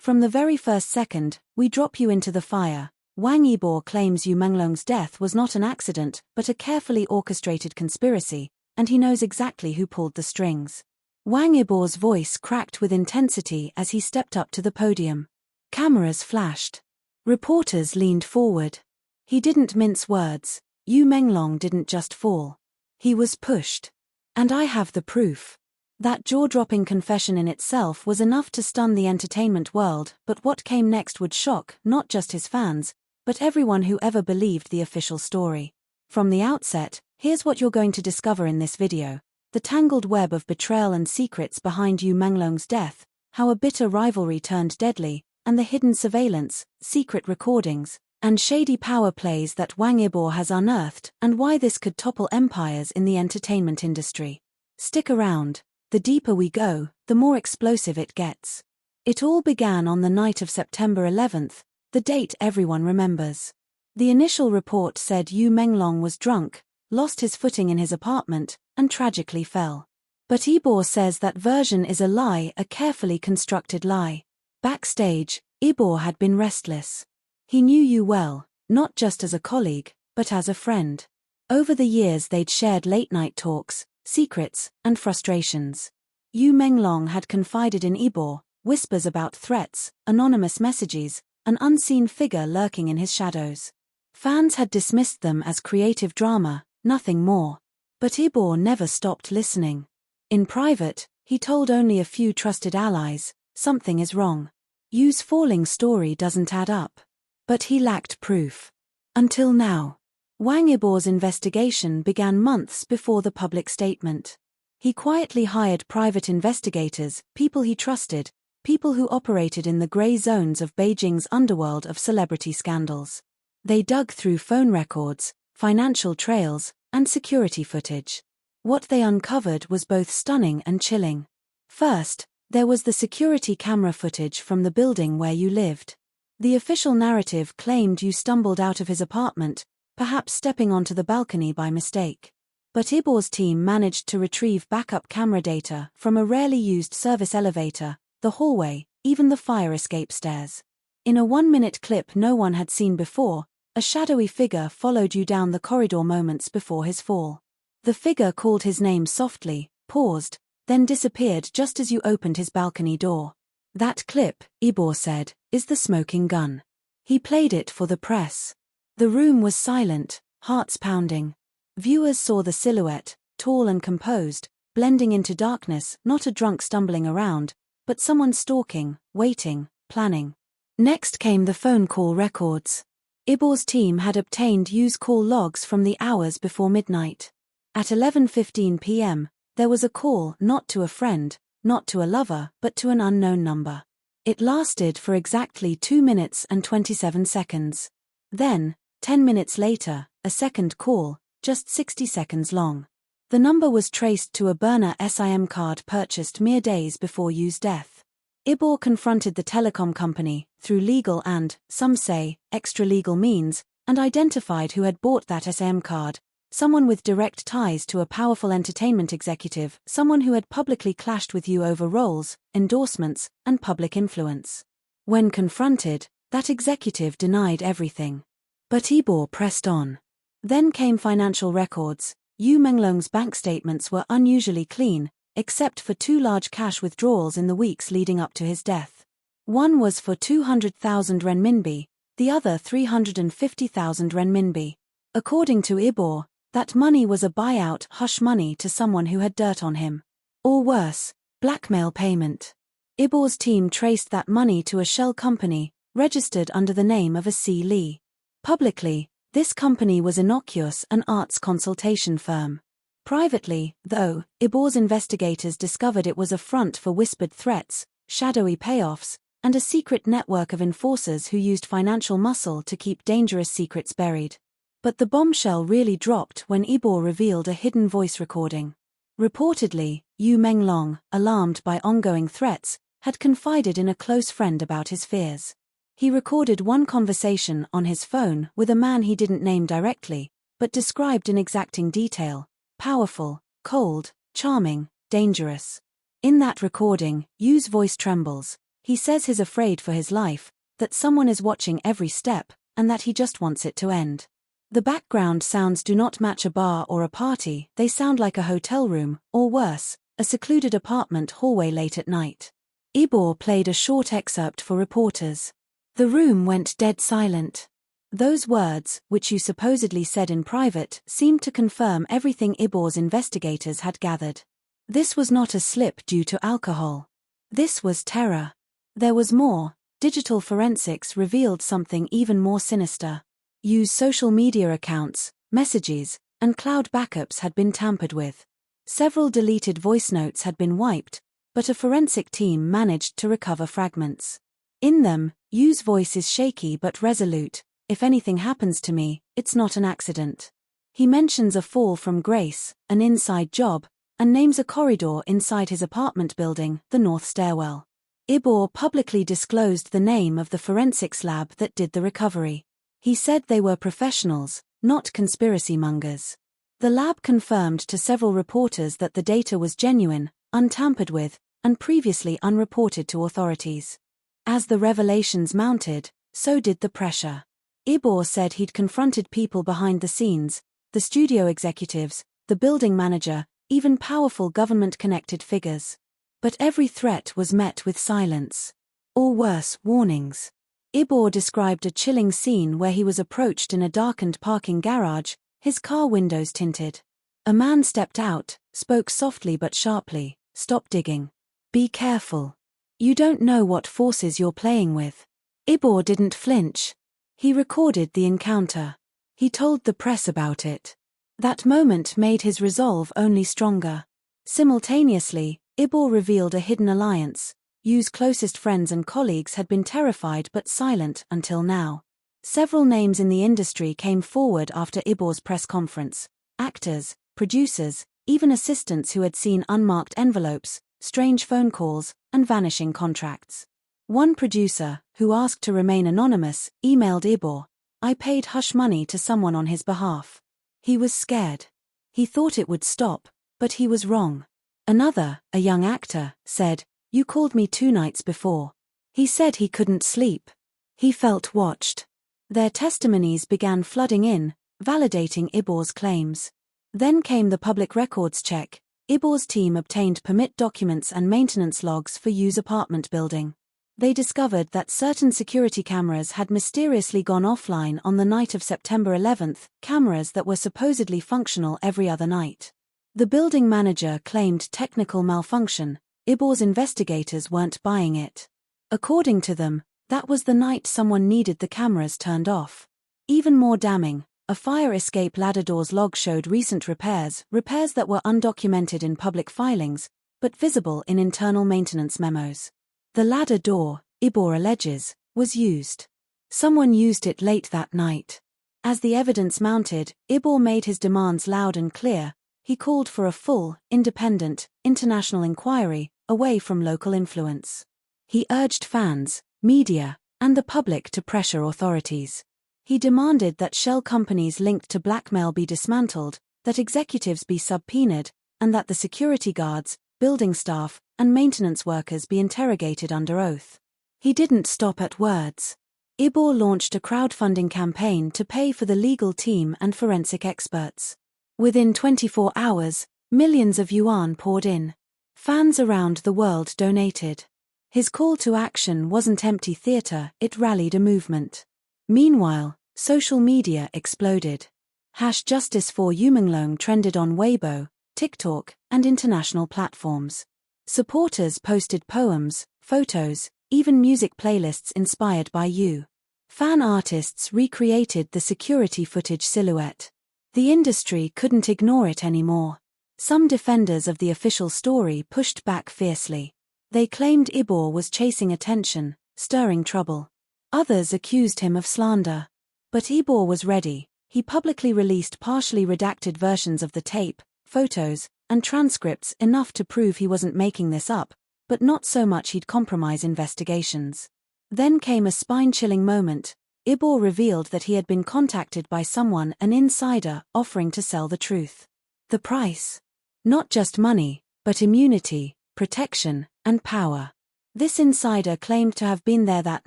From the very first second, we drop you into the fire. Wang Yibo claims Yu Menglong's death was not an accident but a carefully orchestrated conspiracy, and he knows exactly who pulled the strings. Wang Yibo's voice cracked with intensity as he stepped up to the podium. Cameras flashed. Reporters leaned forward. He didn't mince words. Yu Menglong didn't just fall. He was pushed. And I have the proof. That jaw-dropping confession in itself was enough to stun the entertainment world, but what came next would shock not just his fans, but everyone who ever believed the official story. From the outset, here's what you're going to discover in this video: the tangled web of betrayal and secrets behind Yu Menglong's death, how a bitter rivalry turned deadly, and the hidden surveillance, secret recordings, and shady power plays that Wang Yibo has unearthed, and why this could topple empires in the entertainment industry. Stick around. The deeper we go, the more explosive it gets. It all began on the night of September 11th, the date everyone remembers. The initial report said Yu Menglong was drunk, lost his footing in his apartment, and tragically fell. But Yibo says that version is a lie, a carefully constructed lie. Backstage, Yibo had been restless. He knew Yu well, not just as a colleague, but as a friend. Over the years they'd shared late-night talks, secrets, and frustrations. Yu Menglong had confided in Yibo, whispers about threats, anonymous messages, an unseen figure lurking in his shadows. Fans had dismissed them as creative drama, nothing more. But Yibo never stopped listening. In private, he told only a few trusted allies, something is wrong. Yu's falling story doesn't add up. But he lacked proof. Until now. Wang Yibo's investigation began months before the public statement. He quietly hired private investigators, people he trusted, people who operated in the grey zones of Beijing's underworld of celebrity scandals. They dug through phone records, financial trails, and security footage. What they uncovered was both stunning and chilling. First, there was the security camera footage from the building where Yu lived. The official narrative claimed Yu stumbled out of his apartment, perhaps stepping onto the balcony by mistake. But Yibo's team managed to retrieve backup camera data from a rarely used service elevator, the hallway, even the fire escape stairs. In a 1-minute clip no one had seen before, a shadowy figure followed Yu down the corridor moments before his fall. The figure called his name softly, paused, then disappeared just as Yu opened his balcony door. That clip, Yibo said, is the smoking gun. He played it for the press. The room was silent, hearts pounding. Viewers saw the silhouette, tall and composed, blending into darkness, not a drunk stumbling around, but someone stalking, waiting, planning. Next came the phone call records. Yibo's team had obtained Yu's call logs from the hours before midnight. At 11:15 p.m., there was a call not to a friend, not to a lover, but to an unknown number. It lasted for exactly 2 minutes and 27 seconds. Then, 10 minutes later, a second call, just 60 seconds long. The number was traced to a burner SIM card purchased mere days before Yu's death. Yibo confronted the telecom company, through legal and, some say, extra-legal means, and identified who had bought that SIM card, someone with direct ties to a powerful entertainment executive, someone who had publicly clashed with Yu over roles, endorsements, and public influence. When confronted, that executive denied everything. But Yibo pressed on. Then came financial records. Yu Menglong's bank statements were unusually clean, except for 2 large cash withdrawals in the weeks leading up to his death. One was for 200,000 renminbi, the other 350,000 renminbi. According to Yibo, that money was a buyout hush money to someone who had dirt on him. Or worse, blackmail payment. Yibo's team traced that money to a shell company, registered under the name of a C. Lee. Publicly, this company was innocuous, an arts consultation firm. Privately, though, Yibo's investigators discovered it was a front for whispered threats, shadowy payoffs, and a secret network of enforcers who used financial muscle to keep dangerous secrets buried. But the bombshell really dropped when Yibo revealed a hidden voice recording. Reportedly, Yu Menglong, alarmed by ongoing threats, had confided in a close friend about his fears. He recorded one conversation on his phone with a man he didn't name directly, but described in exacting detail: powerful, cold, charming, dangerous. In that recording, Yu's voice trembles, He says he's afraid for his life, that someone is watching every step, and that he just wants it to end. The background sounds do not match a bar or a party, they sound like a hotel room, or worse, a secluded apartment hallway late at night. Yibo played a short excerpt for reporters. The room went dead silent. Those words, which you supposedly said in private, seemed to confirm everything Yibo's investigators had gathered. This was not a slip due to alcohol. This was terror. There was more. Digital forensics revealed something even more sinister. Yu's social media accounts, messages, and cloud backups had been tampered with. Several deleted voice notes had been wiped, but a forensic team managed to recover fragments. In them, Yu's voice is shaky but resolute. If anything happens to me, it's not an accident. He mentions a fall from grace, an inside job, and names a corridor inside his apartment building, the North Stairwell. Yibo publicly disclosed the name of the forensics lab that did the recovery. He said they were professionals, not conspiracy mongers. The lab confirmed to several reporters that the data was genuine, untampered with, and previously unreported to authorities. As the revelations mounted, so did the pressure. Yibo said he'd confronted people behind the scenes, the studio executives, the building manager, even powerful government-connected figures. But every threat was met with silence. Or worse, warnings. Yibo described a chilling scene where he was approached in a darkened parking garage, his car windows tinted. A man stepped out, spoke softly but sharply, "Stop digging. Be careful. You don't know what forces you're playing with." Yibo didn't flinch. He recorded the encounter. He told the press about it. That moment made his resolve only stronger. Simultaneously, Yibo revealed a hidden alliance. Yu's closest friends and colleagues had been terrified but silent until now. Several names in the industry came forward after Yibo's press conference. Actors, producers, even assistants who had seen unmarked envelopes, strange phone calls, and vanishing contracts. One producer, who asked to remain anonymous, emailed Yibo, "I paid hush money to someone on his behalf." He was scared. He thought it would stop, but he was wrong. Another, a young actor, said, "You called me 2 nights before." He said he couldn't sleep. He felt watched. Their testimonies began flooding in, validating Yibo's claims. Then came the public records check. Yibo's team obtained permit documents and maintenance logs for Yu's apartment building. They discovered that certain security cameras had mysteriously gone offline on the night of September 11th, cameras that were supposedly functional every other night. The building manager claimed technical malfunction. Yibo's investigators weren't buying it. According to them, that was the night someone needed the cameras turned off. Even more damning, a fire escape ladder door's log showed recent repairs that were undocumented in public filings, but visible in internal maintenance memos. The ladder door, Yibo alleges, was used. Someone used it late that night. As the evidence mounted, Yibo made his demands loud and clear. He called for a full, independent, international inquiry, away from local influence. He urged fans, media, and the public to pressure authorities. He demanded that shell companies linked to blackmail be dismantled, that executives be subpoenaed, and that the security guards, building staff, and maintenance workers be interrogated under oath. He didn't stop at words. Yibo launched a crowdfunding campaign to pay for the legal team and forensic experts. Within 24 hours, millions of yuan poured in. Fans around the world donated. His call to action wasn't empty theater, it rallied a movement. Meanwhile, social media exploded. #Justice for Yu Menglong trended on Weibo, TikTok, and international platforms. Supporters posted poems, photos, even music playlists inspired by Yu. Fan artists recreated the security footage silhouette. The industry couldn't ignore it anymore. Some defenders of the official story pushed back fiercely. They claimed Yibo was chasing attention, stirring trouble. Others accused him of slander. But Yibo was ready. He publicly released partially redacted versions of the tape, photos, and transcripts enough to prove he wasn't making this up, but not so much he'd compromise investigations. Then came a spine-chilling moment. Yibo revealed that he had been contacted by someone, an insider, offering to sell the truth. The price? Not just money, but immunity, protection, and power. This insider claimed to have been there that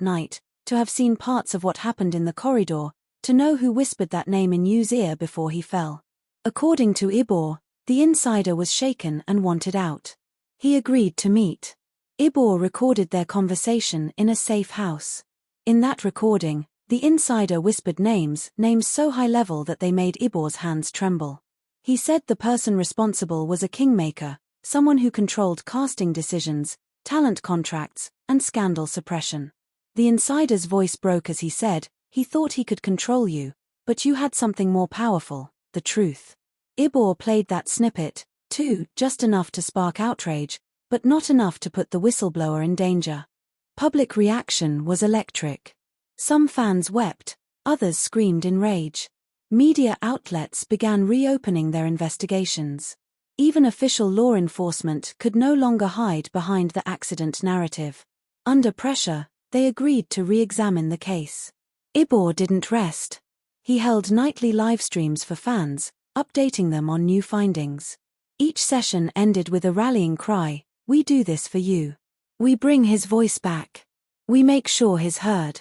night, to have seen parts of what happened in the corridor, to know who whispered that name in Yu's ear before he fell. According to Yibo, the insider was shaken and wanted out. He agreed to meet. Yibo recorded their conversation in a safe house. In that recording, the insider whispered names so high level that they made Yibo's hands tremble. He said the person responsible was a kingmaker, someone who controlled casting decisions, talent contracts, and scandal suppression. The insider's voice broke as he said, "He thought he could control you, but you had something more powerful, the truth." Yibo played that snippet, too, just enough to spark outrage, but not enough to put the whistleblower in danger. Public reaction was electric. Some fans wept, others screamed in rage. Media outlets began reopening their investigations. Even official law enforcement could no longer hide behind the accident narrative. Under pressure, they agreed to re-examine the case. Yibo didn't rest. He held nightly live streams for fans, updating them on new findings. Each session ended with a rallying cry, "We do this for you. We bring his voice back. We make sure he's heard."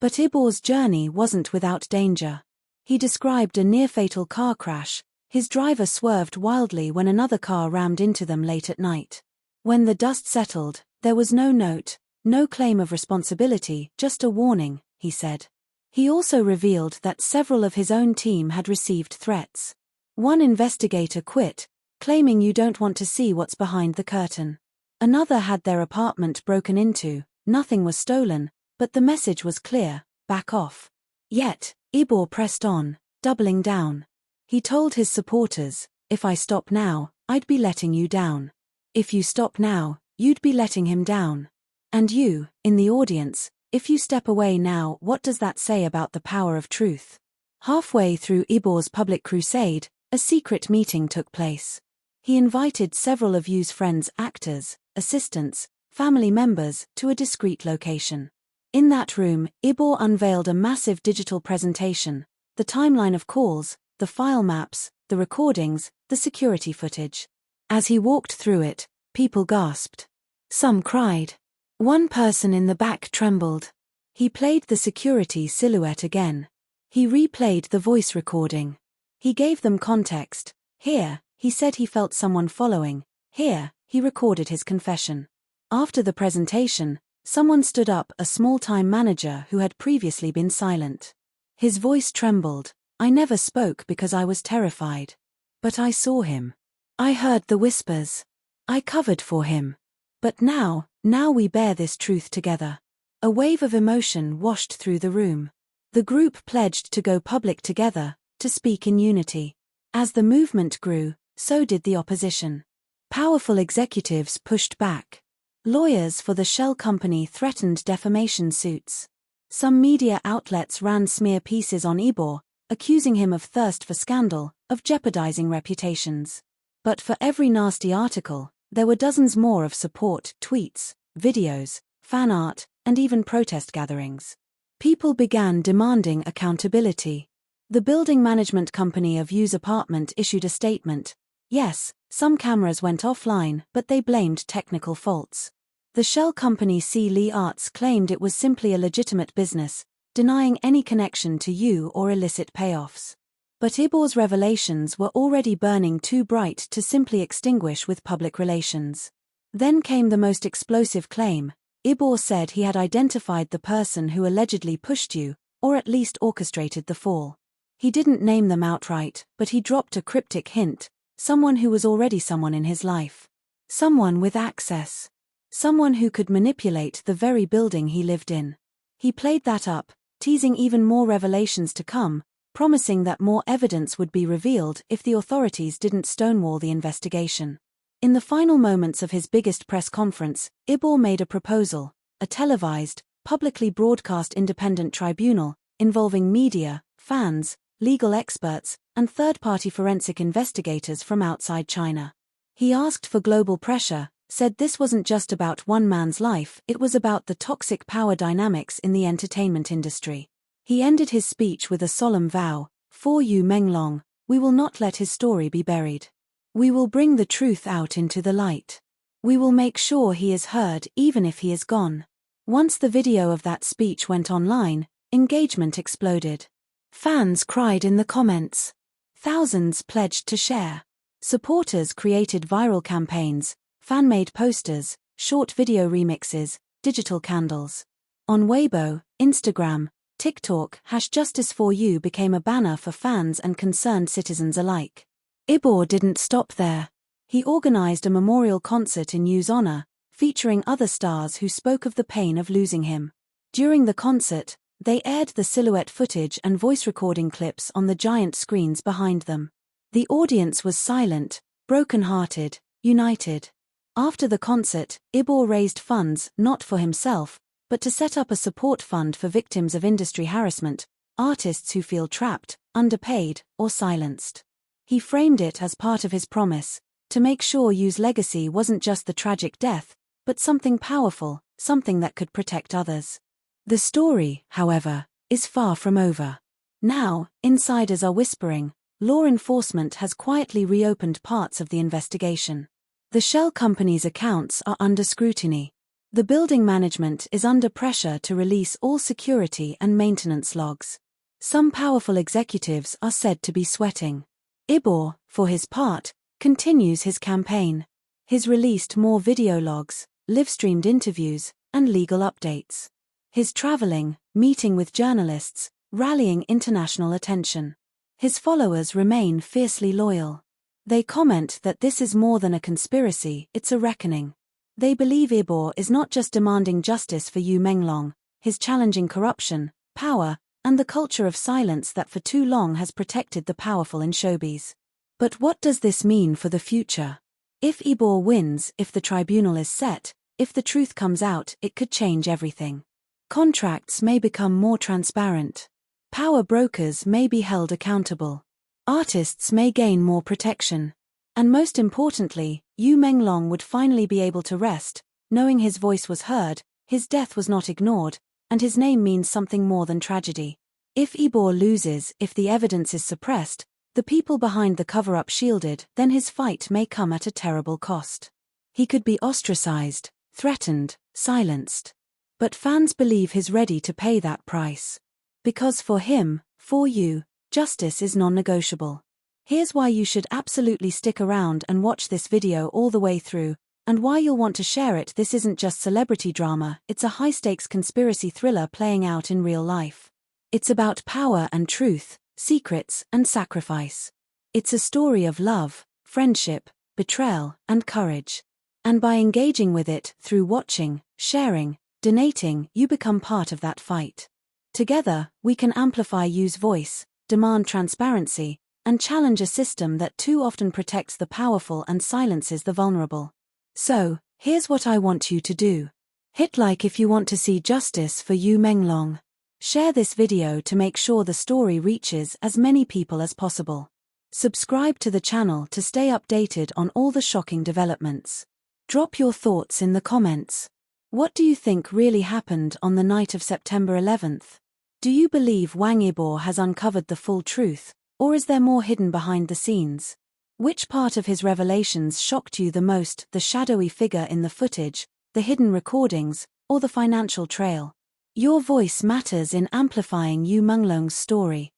But Yibo's journey wasn't without danger. He described a near-fatal car crash. His driver swerved wildly when another car rammed into them late at night. When the dust settled, there was no note, no claim of responsibility, just a warning, he said. He also revealed that several of his own team had received threats. One investigator quit, claiming "You don't want to see what's behind the curtain." Another had their apartment broken into. Nothing was stolen, but the message was clear: back off. Yet, Yibo pressed on, doubling down. He told his supporters, "If I stop now, I'd be letting you down. If you stop now, you'd be letting him down. And you, in the audience, if you step away now, what does that say about the power of truth?" Halfway through Yibo's public crusade, a secret meeting took place. He invited several of Yu's friends, actors, assistants, family members, to a discreet location. In that room, Yibo unveiled a massive digital presentation, the timeline of calls, the file maps, the recordings, the security footage. As he walked through it, people gasped. Some cried. One person in the back trembled. He played the security silhouette again. He replayed the voice recording. He gave them context. Here, he said he felt someone following. Here, he recorded his confession. After the presentation, someone stood up, a small-time manager who had previously been silent. His voice trembled. "I never spoke because I was terrified. But I saw him. I heard the whispers. I covered for him. But now we bear this truth together." A wave of emotion washed through the room. The group pledged to go public together, to speak in unity. As the movement grew, so did the opposition. Powerful executives pushed back. Lawyers for the shell company threatened defamation suits. Some media outlets ran smear pieces on Yibo, accusing him of thirst for scandal, of jeopardizing reputations. But for every nasty article, there were dozens more of support, tweets, videos, fan art, and even protest gatherings. People began demanding accountability. The building management company of Yu's apartment issued a statement. Yes, some cameras went offline, but they blamed technical faults. The shell company C. Lee Arts claimed it was simply a legitimate business, denying any connection to Yu or illicit payoffs. But Yibo's revelations were already burning too bright to simply extinguish with public relations. Then came the most explosive claim. Yibo said he had identified the person who allegedly pushed Yu, or at least orchestrated the fall. He didn't name them outright, but he dropped a cryptic hint: someone who was already someone in his life. Someone with access. Someone who could manipulate the very building he lived in. He played that up, teasing even more revelations to come, promising that more evidence would be revealed if the authorities didn't stonewall the investigation. In the final moments of his biggest press conference, Yibo made a proposal: a televised, publicly broadcast independent tribunal, involving media, fans, legal experts, and third-party forensic investigators from outside China. He asked for global pressure, said this wasn't just about one man's life, it was about the toxic power dynamics in the entertainment industry. He ended his speech with a solemn vow: "For Yu Menglong, we will not let his story be buried. We will bring the truth out into the light. We will make sure he is heard even if he is gone. Once the video of that speech went online, engagement exploded. Fans cried in the comments. Thousands pledged to share. Supporters created viral campaigns, fan-made posters, short video remixes, digital candles. On Weibo, Instagram, TikTok, #Justice4You became a banner for fans and concerned citizens alike. Yibo didn't stop there. He organized a memorial concert in Yu's honor, featuring other stars who spoke of the pain of losing him. During the concert, they aired the silhouette footage and voice recording clips on the giant screens behind them. The audience was silent, broken-hearted, united. After the concert, Yibo raised funds not for himself, but to set up a support fund for victims of industry harassment, artists who feel trapped, underpaid, or silenced. He framed it as part of his promise to make sure Yu's legacy wasn't just the tragic death, but something powerful, something that could protect others. The story, however, is far from over. Now, insiders are whispering, law enforcement has quietly reopened parts of the investigation. The shell company's accounts are under scrutiny. The building management is under pressure to release all security and maintenance logs. Some powerful executives are said to be sweating. Yibo, for his part, continues his campaign. He's released more video logs, live-streamed interviews, and legal updates. He's traveling, meeting with journalists, rallying international attention. His followers remain fiercely loyal. They comment that this is more than a conspiracy, it's a reckoning. They believe Yibo is not just demanding justice for Yu Menglong, he's challenging corruption, power, and the culture of silence that for too long has protected the powerful in showbiz. But what does this mean for the future? If Yibo wins, if the tribunal is set, if the truth comes out, it could change everything. Contracts may become more transparent. Power brokers may be held accountable. Artists may gain more protection. And most importantly, Yu Menglong would finally be able to rest, knowing his voice was heard, his death was not ignored, and his name means something more than tragedy. If Yibo loses, if the evidence is suppressed, the people behind the cover-up shielded, then his fight may come at a terrible cost. He could be ostracized, threatened, silenced. But fans believe he's ready to pay that price. Because for him, for you, justice is non-negotiable. Here's why you should absolutely stick around and watch this video all the way through, and why you'll want to share it. This isn't just celebrity drama, it's a high-stakes conspiracy thriller playing out in real life. It's about power and truth, secrets and sacrifice. It's a story of love, friendship, betrayal, and courage. And by engaging with it through watching, sharing, donating, you become part of that fight. Together, we can amplify Yu's voice, demand transparency, and challenge a system that too often protects the powerful and silences the vulnerable. So, here's what I want you to do. Hit like if you want to see justice for Yu Menglong. Share this video to make sure the story reaches as many people as possible. Subscribe to the channel to stay updated on all the shocking developments. Drop your thoughts in the comments. What do you think really happened on the night of September 11th? Do you believe Wang Yibo has uncovered the full truth, or is there more hidden behind the scenes? Which part of his revelations shocked you the most, the shadowy figure in the footage, the hidden recordings, or the financial trail? Your voice matters in amplifying Yu Menglong's story.